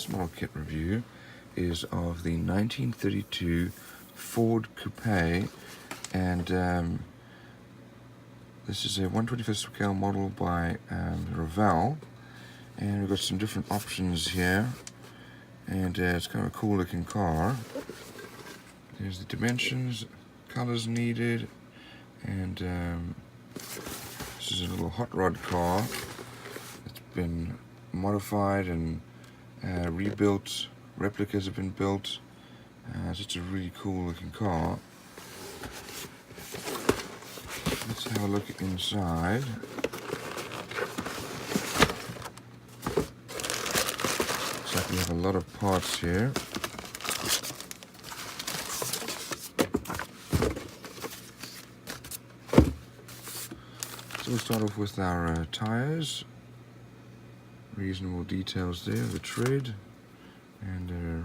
This model kit review is of the 1932 Ford Coupe, and this is a 1/25th scale model by Revell, and we've got some different options here, and it's kind of a cool looking car. There's the dimensions, colors needed, and this is a little hot rod car. It's been modified and rebuilt. Replicas have been built. It's just a really cool looking car. Let's have a look inside. Looks like we have a lot of parts here. So we'll start off with our tires. Reasonable details there, the tread, and they're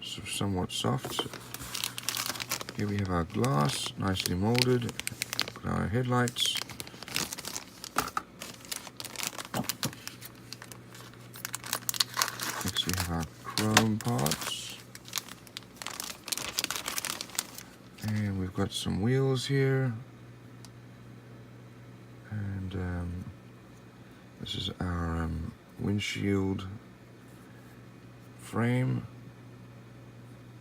somewhat soft. Here we have our glass, nicely molded. Got our headlights. Next we have our chrome parts. And we've got some wheels here. And this is our windshield frame,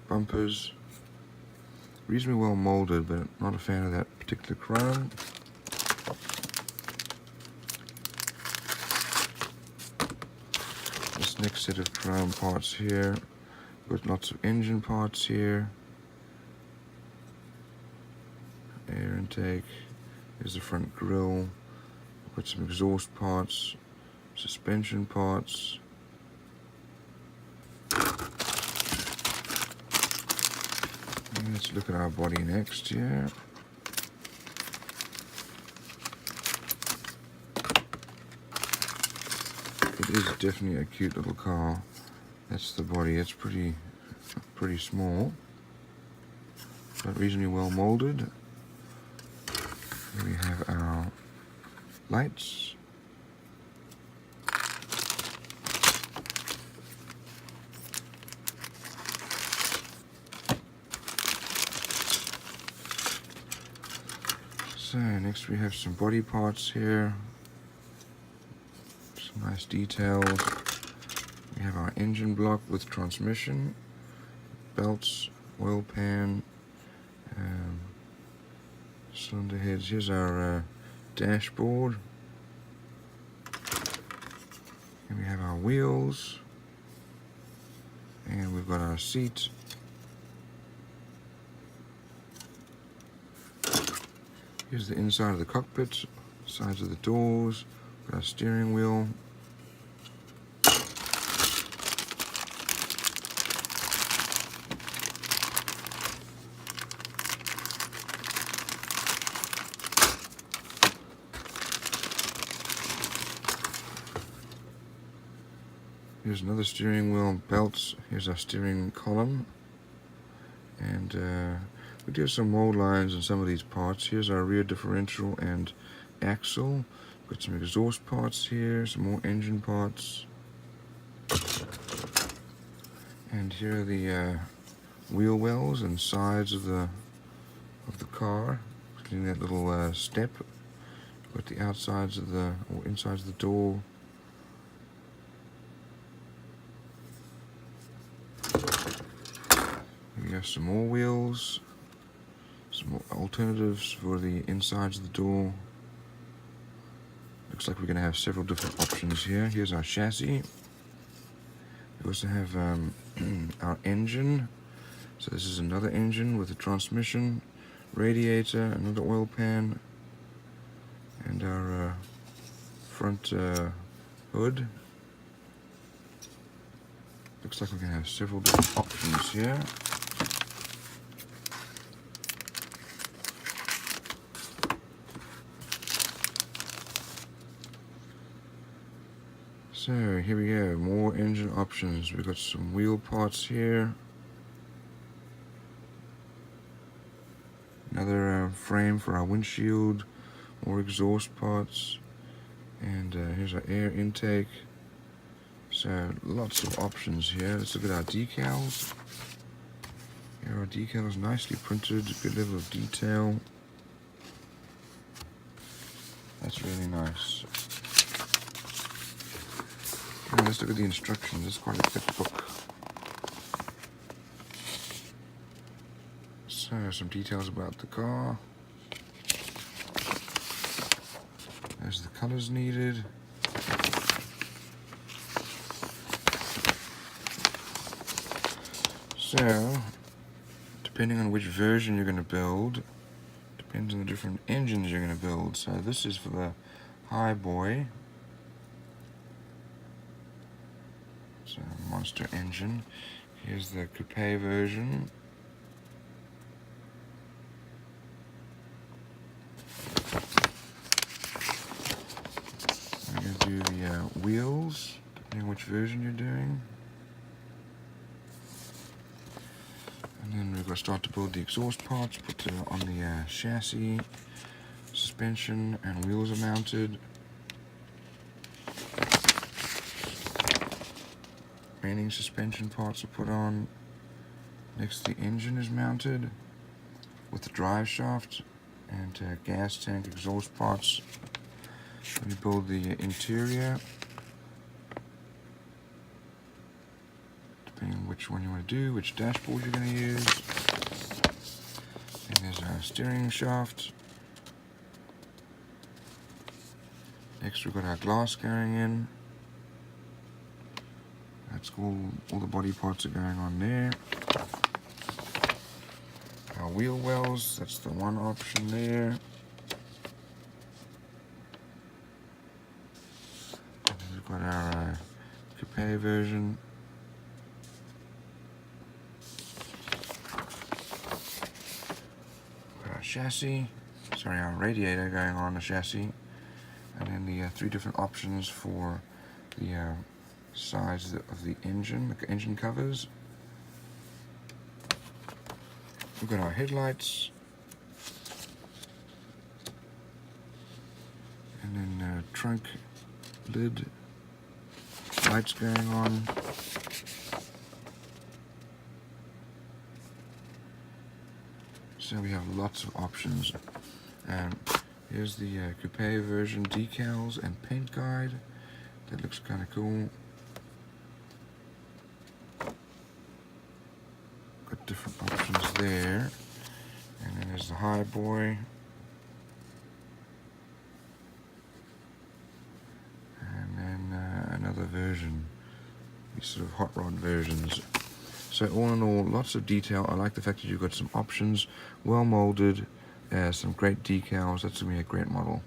bumpers, reasonably well molded, but not a fan of that particular chrome. This next set of chrome parts here, got lots of engine parts here, air intake, here's the front grille, got some exhaust parts, suspension parts. And let's look at our body next here. It is definitely a cute little car. That's the body. It's pretty small, but reasonably well molded. Here we have our lights. So next we have some body parts here, some nice details. We have our engine block with transmission, belts, oil pan, cylinder heads. Here's our dashboard. And we have our wheels, and we've got our seat. Here's the inside of the cockpit, sides of the doors, got our steering wheel. Here's another steering wheel, belts. Here's our steering column. And we do have some mold lines in some of these parts. Here's our rear differential and axle. Got some exhaust parts here, some more engine parts. And here are the wheel wells and sides of the car, including that little step. Got the outsides of the, or insides of the door. We have some more wheels, some more alternatives for the insides of the door. Looks like we're going to have several different options here. Here's our chassis. We also have our engine. So this is another engine with a transmission, radiator, another oil pan, and our front hood. Looks like we're going to have several different options here. So here we go, more engine options. We've got some wheel parts here. Another frame for our windshield, more exhaust parts. And here's our air intake. So lots of options here. Let's look at our decals. Here are decals, nicely printed, good level of detail. That's really nice. Okay, let's look at the instructions. It's quite a thick book. So some details about the car. There's the colors needed. So, depending on which version you're going to build, depends on the different engines you're going to build. So this is for the High Boy. It's a monster engine. Here's the Coupe version. I'm going to do the wheels, depending on which version you're doing. And then we've got to start to build the exhaust parts, put on the chassis, suspension, and wheels are mounted. Remaining suspension parts are put on. Next, the engine is mounted with the drive shaft and gas tank exhaust parts. We build the interior, depending on which one you want to do, which dashboard you're going to use. And there's our steering shaft. Next, we've got our glass going in. That's cool. All the body parts are going on there. Our wheel wells, that's the one option there. And then we've got our Coupe version. Our chassis, sorry, our radiator going on the chassis. And then the three different options for the size of the engine covers. We've got our headlights, and then trunk lid, lights going on. So we have lots of options. Here's the Coupe version decals and paint guide. That looks kind of cool. Got different options there. And then there's the High Boy. And then another version. These sort of hot rod versions. So all in all, lots of detail. I like the fact that you've got some options, well molded, some great decals. That's going to be a great model.